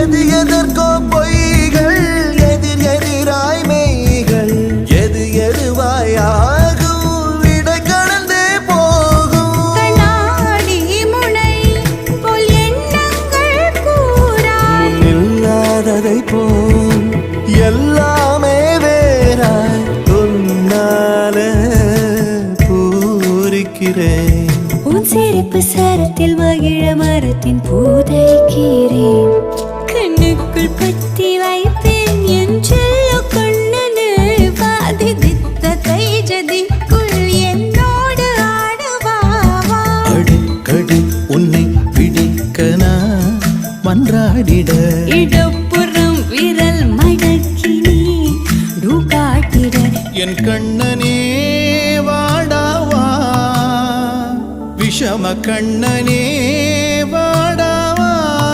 எது எதற்கோ பொய்கள் எதிர் எதிராய் மெய்கள் எது எதுவாயாகும் விடை கடந்தே போகும் கண்ணாடி முனை போல் எண்ணங்கள் கூறா இல்லாததை போல் எல்லாமே வேறாய் உன்னால பூரிக்கிறேன் உன் சிரிப்பு சரத்தில் மகிழ மரத்தின் பூதைக்கிறேன் கண்ணுக்குள் பத்தி வைப்பேன் என் செல்ல கண்ணனே பாதித்த தைஜதிக்குள் என்னோடு ஆடுவாவா அடிக்கடி உன்னை பிடிக்கனா மன்றாடிட இடப்புறம் விரல் மடக்கி நீ காட்டிட என் கண்ணனே வாடாவா விஷம கண்ணனே